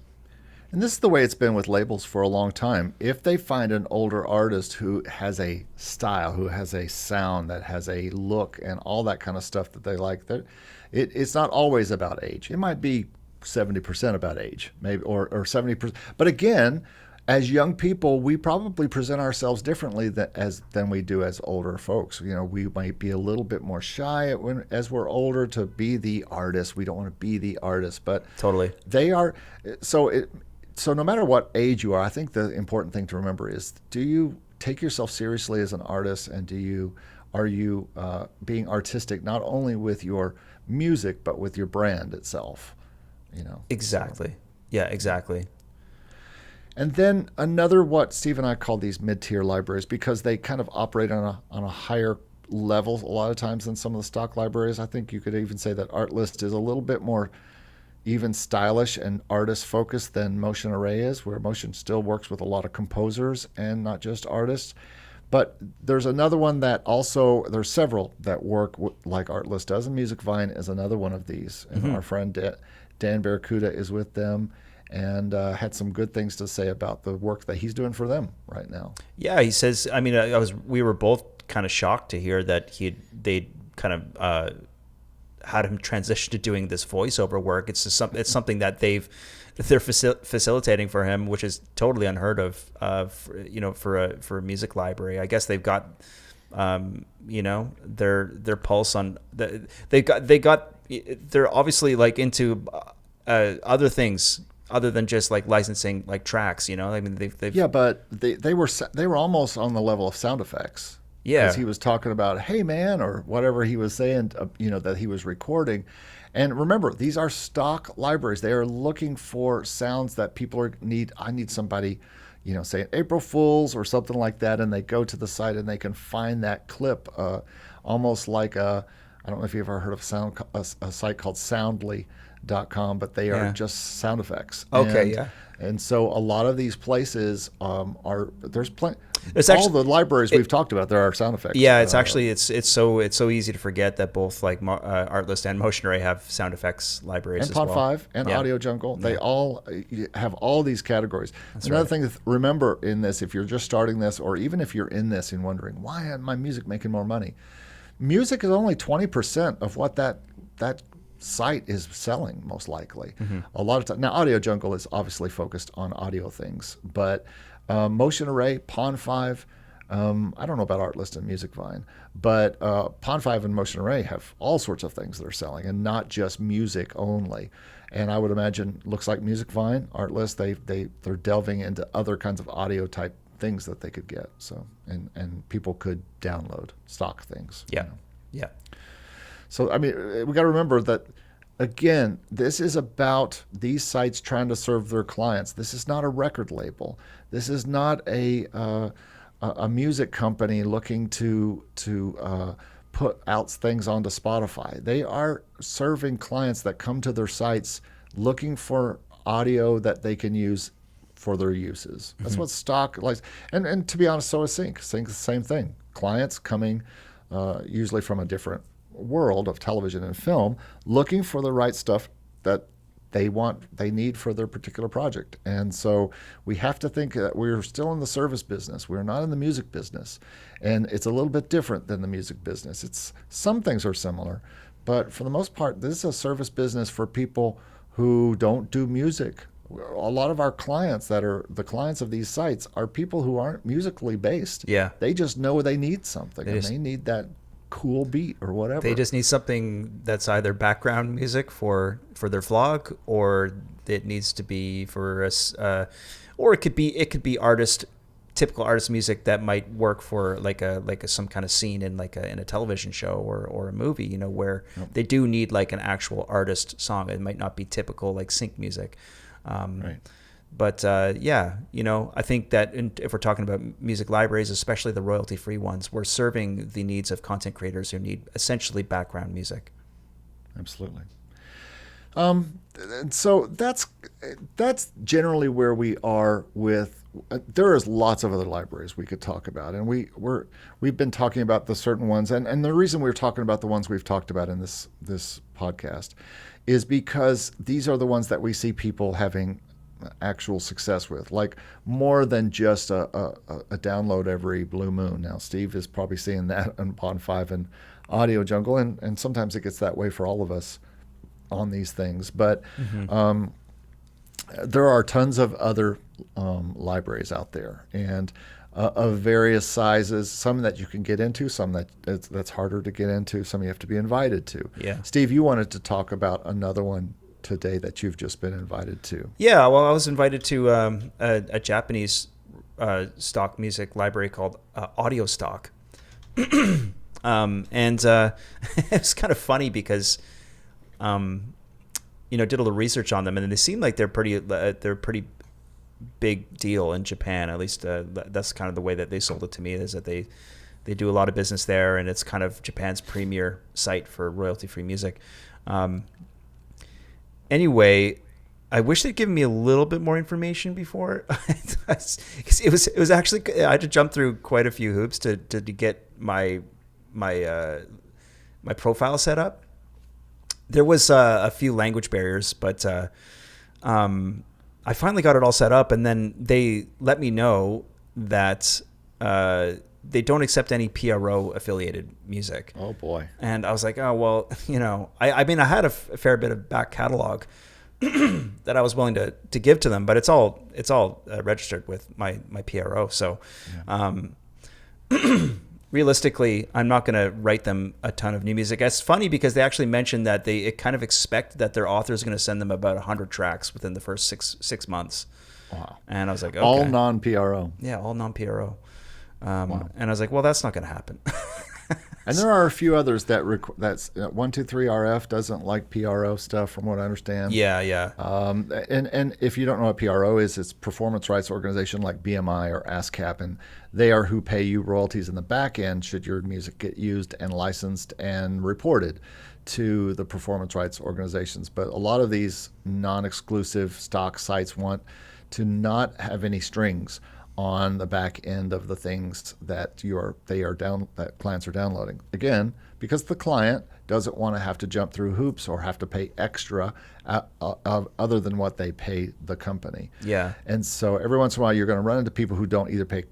And this is the way it's been with labels for a long time. If they find an older artist who has a style, who has a sound, that has a look and all that kind of stuff that they like, it's not always about age. It might be 70% about age, maybe, or 70%. But again, as young people, we probably present ourselves differently than we do as older folks. We might be a little bit more shy as we're older to be the artist. We don't want to be the artist, but totally they are. So no matter what age you are, I think the important thing to remember is, do you take yourself seriously as an artist, and are you being artistic not only with your music but with your brand itself? Exactly. Yeah, exactly. And then another, what Steve and I call these mid-tier libraries, because they kind of operate on a higher level a lot of times than some of the stock libraries. I think you could even say that Artlist is a little bit more even stylish and artist focused than Motion Array is, where Motion still works with a lot of composers and not just artists. But there's another one that also, there's several that work like Artlist does, and Musicvine is another one of these. And our friend Dan Barracuda is with them, and had some good things to say about the work that he's doing for them right now. Yeah, he says, I mean, we were both kind of shocked to hear that they'd kind of had him transition to doing this voiceover work. It's something that they're facilitating for him, which is totally unheard of, for a music library. I guess they've got, their pulse on they're obviously like into other things other than just like licensing like tracks. I mean, they've yeah, but they were almost on the level of sound effects. Yeah, because he was talking about, hey man, or whatever he was saying, that he was recording. And remember, these are stock libraries. They are looking for sounds that people need. I need somebody, say April Fools or something like that, and they go to the site and they can find that clip, almost like I don't know if you've ever heard of a site called Soundly.com, but they are just sound effects. Okay, And so a lot of these places there's plenty. All the libraries we've talked about, there are sound effects. Yeah, it's actually it's so easy to forget that both like Artlist and Motion Array have sound effects libraries and as well. Pod5 and AudioJungle, they all have all these categories. Another thing to remember in this, if you're just starting this, or even if you're in this and wondering, why isn't my music making more money? Music is only 20% of what that site is selling, most likely. A lot of time now, AudioJungle is obviously focused on audio things, but Motion Array, Pond5, I don't know about Artlist and Musicvine, but Pond5 and Motion Array have all sorts of things that are selling, and not just music only. And I would imagine, looks like Musicvine, Artlist, they're delving into other kinds of audio type things that they could get. So and people could download stock things. Yeah. You know. Yeah. So I mean, we got to remember that. Again, this is about these sites trying to serve their clients. This is not a record label. This is not a music company looking to put out things onto Spotify. They are serving clients that come to their sites looking for audio that they can use for their uses. That's what stock likes. And to be honest, so is Sync. Sync's the same thing. Clients coming usually from a different world of television and film, looking for the right stuff that they need for their particular project. And so we have to think that we're still in the service business. We're not in the music business. And it's a little bit different than the music business. Some things are similar, but for the most part, this is a service business for people who don't do music. A lot of our clients that are the clients of these sites are people who aren't musically based. Yeah. They just know they need something, they need that cool beat or whatever. They just need something that's either background music for their vlog, or it needs to be for us, or it could be typical artist music that might work for like some kind of scene in in a television show or a movie, you know, where they do need like an actual artist song. It might not be typical like sync music. Right. But yeah, you know, I think that if we're talking about music libraries, especially the royalty-free ones, we're serving the needs of content creators who need essentially background music. Absolutely. And so that's generally where we are with. There is lots of other libraries we could talk about, and we've been talking about the certain ones, and the reason we're talking about the ones we've talked about in this podcast is because these are the ones that we see people having actual success with, like more than just a download every blue moon. Now, Steve is probably seeing that on Pond 5 and AudioJungle, and sometimes it gets that way for all of us on these things. But there are tons of other libraries out there, and of various sizes, some that you can get into, some that's harder to get into, some you have to be invited to. Yeah. Steve, you wanted to talk about another one today that you've just been invited to. Yeah, well, I was invited to a Japanese stock music library called AudioStock. And it's kind of funny because, you know, did a little research on them, and they seem like they're a pretty big deal in Japan. At least that's kind of the way that they sold it to me, is that they do a lot of business there, and it's kind of Japan's premier site for royalty-free music. Anyway, I wish they'd given me a little bit more information before. it was actually, I had to jump through quite a few hoops to get my profile set up. There was a few language barriers, but I finally got it all set up, and then they let me know that they don't accept any PRO affiliated music. Oh boy. And I was like, oh, well, you know, I mean, I had a fair bit of back catalog that I was willing to give to them, but it's all registered with my PRO. So, realistically, I'm not going to write them a ton of new music. It's funny because they actually mentioned that they kind of expect that their author is going to send them about 100 tracks within the first six months. Wow. And I was like, okay. All non-PRO. Yeah, all non-PRO. Wow. And I was like, well, that's not going to happen. And there are a few others that's 123RF doesn't like PRO stuff, from what I understand. Yeah. And if you don't know what PRO is, it's performance rights organization like BMI or ASCAP, and they are who pay you royalties in the back end should your music get used and licensed and reported to the performance rights organizations. But a lot of these non-exclusive stock sites want to not have any strings on the back end of the things that that clients are downloading. Again, because the client doesn't want to have to jump through hoops or have to pay extra other than what they pay the company. Yeah. And so every once in a while you're going to run into people who don't either pay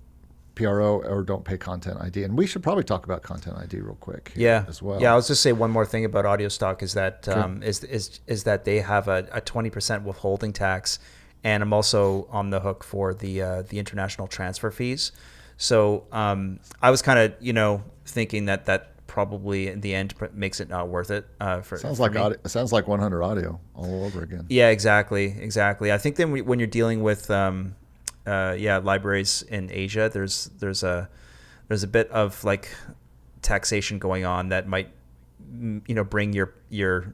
PRO or don't pay Content ID. And we should probably talk about Content ID real quick as well. Yeah, I was just say one more thing about AudioStock is that is that they have a 20% withholding tax. And I'm also on the hook for the international transfer fees. So I was kind of, thinking that probably in the end makes it not worth it. Sounds like 100 Audio all over again. Yeah, exactly. I think then when you're dealing with libraries in Asia, there's a bit of like taxation going on that might, bring the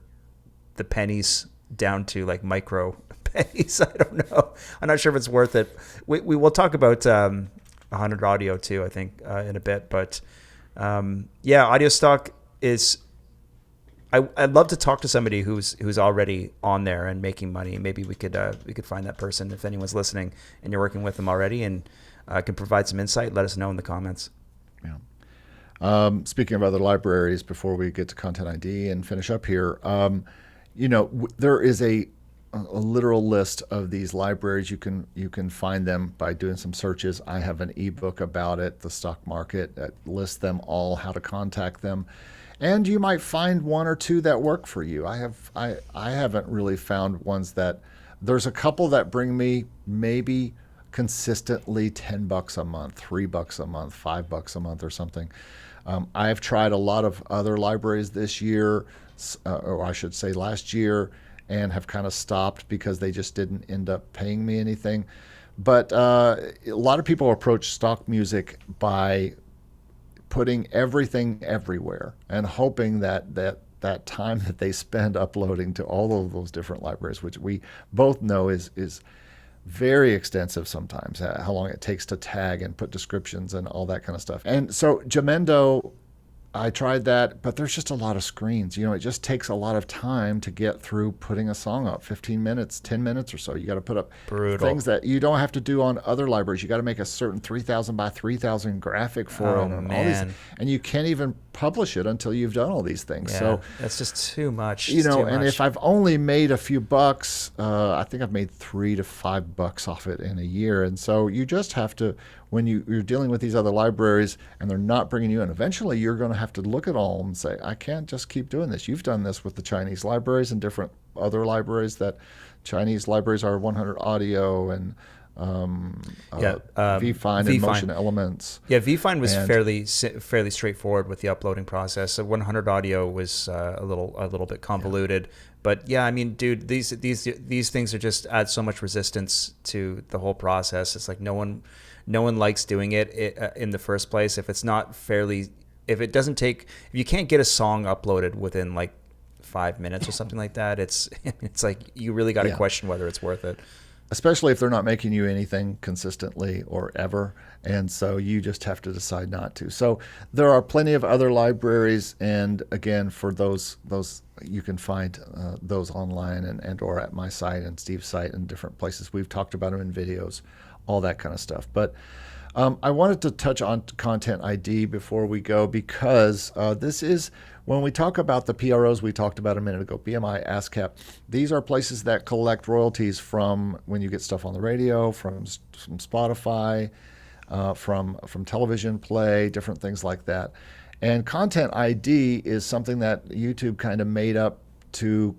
pennies down to like micro pennies. I don't know. I'm not sure if it's worth it. We will talk about 100 Audio too, I think, in a bit. But Audio Stock is. I'd love to talk to somebody who's already on there and making money. Maybe we could find that person if anyone's listening and you're working with them already and can provide some insight. Let us know in the comments. Yeah. Speaking of other libraries, before we get to Content ID and finish up here, there is a literal list of these libraries. You can find them by doing some searches. I have an ebook about it, the stock market, that lists them all, how to contact them. And you might find one or two that work for you. I haven't really found ones that, there's a couple that bring me maybe consistently $10 a month, $3 a month, $5 a month or something. I've tried a lot of other libraries this year, or I should say last year, and have kind of stopped because they just didn't end up paying me anything. But a lot of people approach stock music by putting everything everywhere and hoping that time that they spend uploading to all of those different libraries, which we both know is very extensive sometimes, how long it takes to tag and put descriptions and all that kind of stuff. And so Jamendo, I tried that, but there's just a lot of screens. It just takes a lot of time to get through putting a song up, 15 minutes, 10 minutes or so. You got to put up things that you don't have to do on other libraries. You got to make a certain 3,000 by 3,000 graphic for it. And all these, and you can't even publish it until you've done all these things. Yeah, so that's just too much. And if I've only made a few bucks, I think I've made $3 to $5 off it in a year. And so you just have to, when you're dealing with these other libraries and they're not bringing you in, eventually you're going to have to look at all of them and say, I can't just keep doing this. You've done this with the Chinese libraries and different other libraries. That Chinese libraries are 100 Audio and VFind and Motion Elements. Yeah, VFind was fairly straightforward with the uploading process. So 100 Audio was a little bit convoluted. Yeah. But yeah, I mean, dude, these things are just add so much resistance to the whole process. It's like no one likes doing it in the first place. If you can't get a song uploaded within like 5 minutes or something like that, it's like you really got to question whether it's worth it. Especially if they're not making you anything consistently or ever. And so you just have to decide not to. So there are plenty of other libraries. And again, for those you can find those online and or at my site and Steve's site and different places. We've talked about them in videos, all that kind of stuff. But I wanted to touch on Content ID before we go, because this is, when we talk about the PROs we talked about a minute ago, BMI, ASCAP, these are places that collect royalties from when you get stuff on the radio, from Spotify, from television play, different things like that. And Content ID is something that YouTube kind of made up to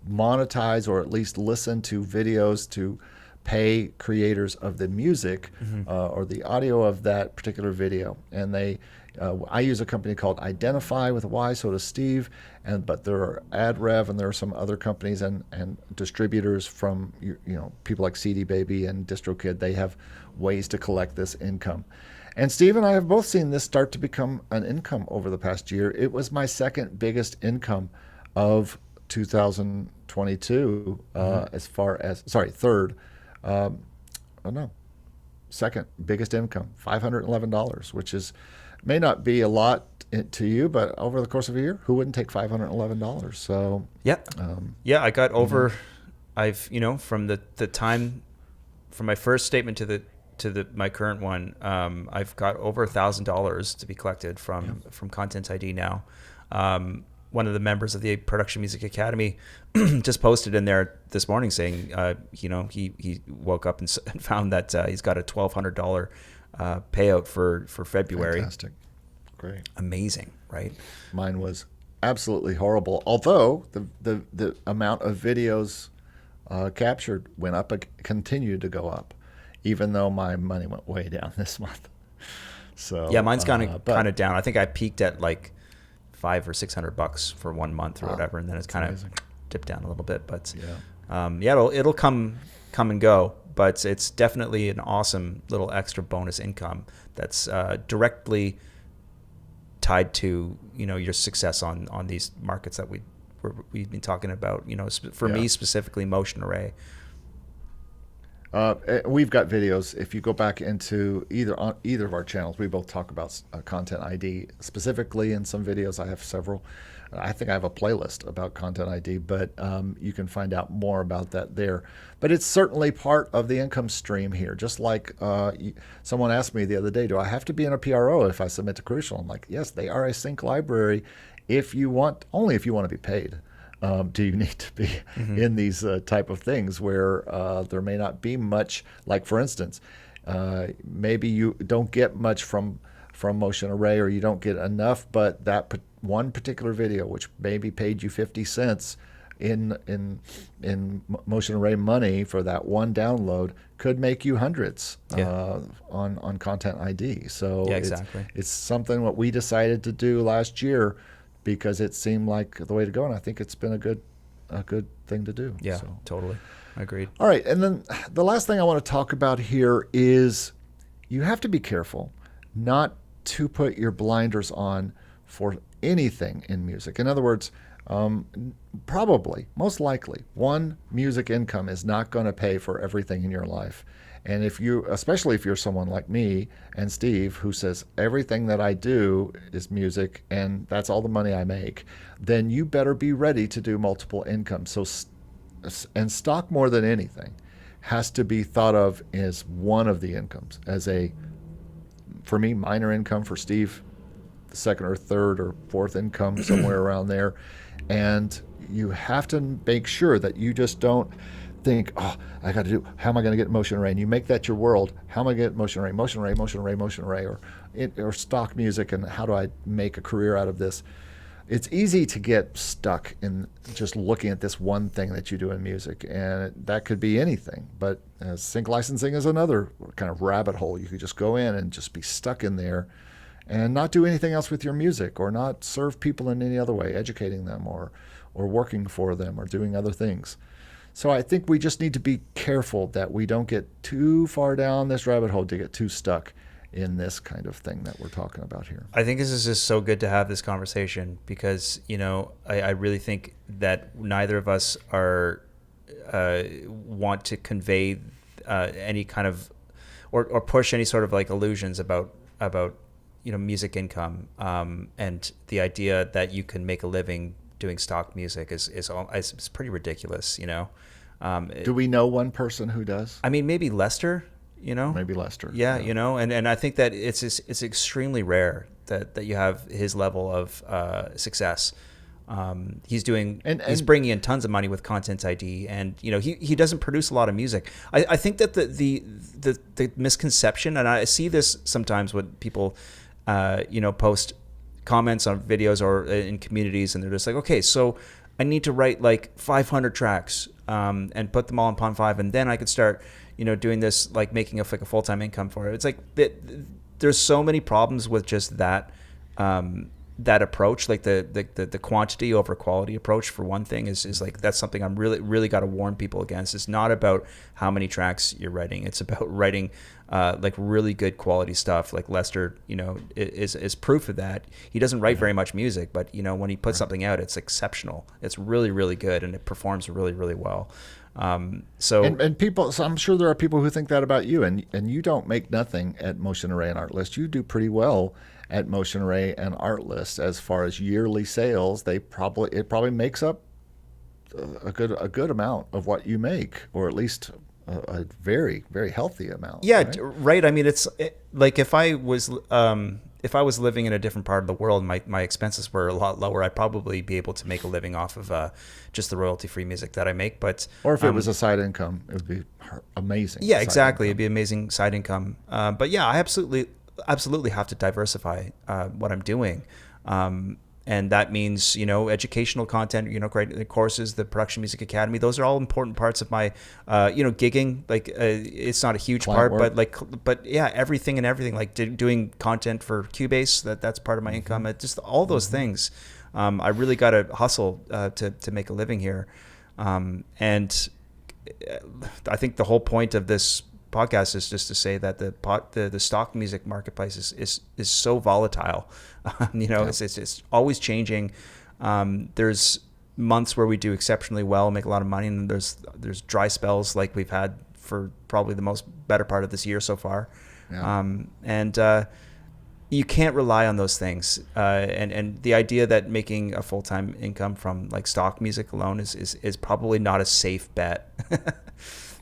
monetize, or at least listen to videos to pay creators of the music or the audio of that particular video. And I use a company called Identify with a Y, so does Steve, but there are AdRev and there are some other companies and distributors from people like CD Baby and DistroKid. They have ways to collect this income. And Steve and I have both seen this start to become an income over the past year. It was my second biggest income of 2022 third. Second biggest income, $511, which may not be a lot to you, but over the course of a year, who wouldn't take $511? So I got over. I've from the time from my first statement to my current one, I've got over $1,000 to be collected from Content ID now. One of the members of the Production Music Academy just posted in there this morning saying, he woke up and found that he's got a $1,200 payout for February. Fantastic. Great. Amazing, right? Mine was absolutely horrible. Although the amount of videos captured went up, continued to go up, even though my money went way down this month. So yeah, mine's kind of down. I think I peaked at like $500 or $600 for 1 month or whatever, and then it's kind of dipped down a little bit. But It'll come and go, but it's definitely an awesome little extra bonus income that's directly tied to your success on these markets that we've been talking about. For me specifically, Motion Array. We've got videos. If you go back into either of our channels, we both talk about Content ID specifically in some videos. I have several. I think I have a playlist about Content ID, but you can find out more about that there. But it's certainly part of the income stream here. Just like someone asked me the other day, do I have to be in a PRO if I submit to Crucial? I'm like, yes, they are a sync library only if you want to be paid. Do you need to be in these type of things where there may not be much? Like, for instance, maybe you don't get much from Motion Array, or you don't get enough, but that one particular video, which maybe paid you 50 cents in Motion Array money for that one download, could make you hundreds on Content ID. So exactly. It's something what we decided to do last year, because it seemed like the way to go, and I think it's been a good thing to do. Yeah, totally. Agreed. All right, and then the last thing I want to talk about here is you have to be careful not to put your blinders on for anything in music. In other words, probably, most likely, one, music income is not going to pay for everything in your life. And especially if you're someone like me and Steve, who says everything that I do is music and that's all the money I make, then you better be ready to do multiple incomes. And stock, more than anything, has to be thought of as one of the incomes, as for me, minor income; for Steve, the second or third or fourth income, somewhere around there. And you have to make sure that you just don't think, how am I going to get Motion Array? And you make that your world. How am I going to get Motion Array, Motion Array, Motion Array, Motion Array, or stock music, and how do I make a career out of this? It's easy to get stuck in just looking at this one thing that you do in music, and that could be anything. But sync licensing is another kind of rabbit hole. You could just go in and just be stuck in there and not do anything else with your music, or not serve people in any other way, educating them or working for them or doing other things. So I think we just need to be careful that we don't get too far down this rabbit hole to get too stuck in this kind of thing that we're talking about here. I think this is just so good to have this conversation, because I really think that neither of us want to convey any kind of or push any sort of like illusions about music income, and the idea that you can make a living doing stock music is pretty ridiculous. Do we know one person who does? I mean, maybe Lester. Maybe Lester. Yeah, and I think that it's extremely rare that you have his level of success. He's bringing in tons of money with Content ID, and he doesn't produce a lot of music. I think that the misconception, and I see this sometimes when people post comments on videos or in communities, and they're just like, okay, so I need to write like 500 tracks and put them all in Pond 5, and then I could start doing this, like making a full-time income for it. It's like there's so many problems with just that approach, like the quantity over quality approach, for one thing, is like, that's something I'm really got to warn people against. It's not about how many tracks you're writing. It's about writing like really good quality stuff. Like Lester, is proof of that. He doesn't write very much music, but when he puts something out, it's exceptional. It's really, really good, and it performs really, really well. So people, so I'm sure there are people who think that about you, and you don't make nothing at Motion Array and Artlist. You do pretty well at Motion Array and Artlist as far as yearly sales. It probably makes up a good amount of what you make, or at least a very, very healthy amount. Yeah, right. I mean, like if I was living in a different part of the world, my expenses were a lot lower, I'd probably be able to make a living off of just the royalty-free music that I make. But or if it was a side income, it would be amazing. Yeah, exactly. It'd be amazing side income. But yeah, I absolutely have to diversify what I'm doing. And that means, educational content, creating the courses, the Production Music Academy. Those are all important parts of my, gigging. Like, it's not a huge part, but yeah, everything, like doing content for Cubase, that's part of my income. Just all those things. I really got to hustle to make a living here. And I think the whole point of this podcast is just to say that the stock music marketplace is so volatile. It's always changing. There's months where we do exceptionally well, make a lot of money, and there's dry spells like we've had for probably the most better part of this year so far. Yeah. You can't rely on those things. And the idea that making a full-time income from like stock music alone is probably not a safe bet.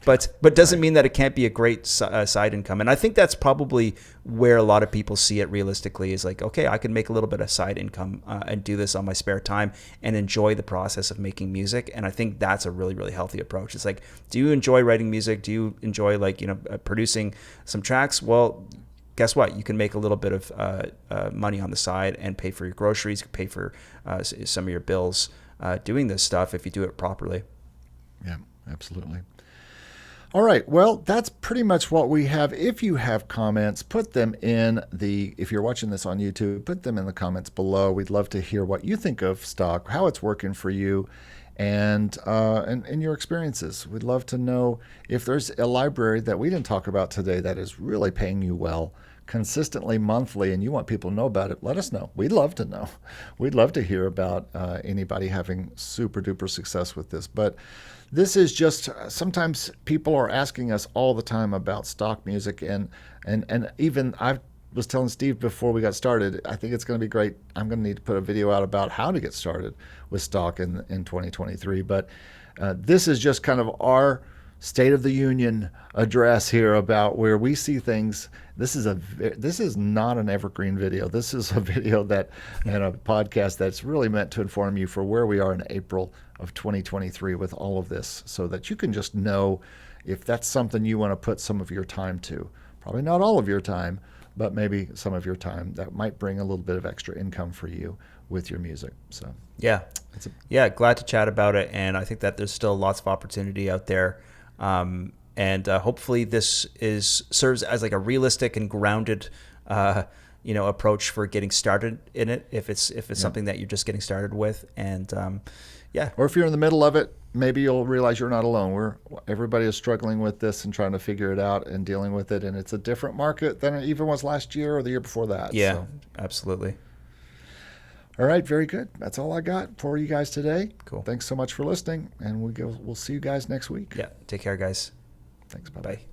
But doesn't mean that it can't be a great side income. And I think that's probably where a lot of people see it realistically, is like, okay, I can make a little bit of side income and do this on my spare time and enjoy the process of making music. And I think that's a really, really healthy approach. It's like, do you enjoy writing music? Do you enjoy producing some tracks? Well, guess what? You can make a little bit of money on the side and pay for your groceries, pay for some of your bills doing this stuff if you do it properly. Yeah, absolutely. All right. Well, that's pretty much what we have. If you have comments, put them if you're watching this on YouTube, put them in the comments below. We'd love to hear what you think of stock, how it's working for you, and your experiences. We'd love to know if there's a library that we didn't talk about today that is really paying you well consistently monthly, and you want people to know about it. Let us know. We'd love to know. We'd love to hear about anybody having super duper success with this. But this is just, sometimes people are asking us all the time about stock music, and even I was telling Steve before we got started, I think it's going to be great. I'm going to need to put a video out about how to get started with stock in 2023. But this is just kind of our State of the Union address here about where we see things. This is not an evergreen video. This is a video and a podcast that's really meant to inform you for where we are in April of 2023 with all of this, so that you can just know if that's something you want to put some of your time to. Probably not all of your time, but maybe some of your time that might bring a little bit of extra income for you with your music. So glad to chat about it, and I think that there's still lots of opportunity out there. And hopefully this serves as like a realistic and grounded, approach for getting started in it. If it's something that you're just getting started with, and or if you're in the middle of it, maybe you'll realize you're not alone. Everybody is struggling with this and trying to figure it out and dealing with it, and it's a different market than it even was last year or the year before that. Yeah, so. Absolutely. All right, very good. That's all I got for you guys today. Cool. Thanks so much for listening, and we'll see you guys next week. Yeah, take care, guys. Thanks. Bye-bye. Bye.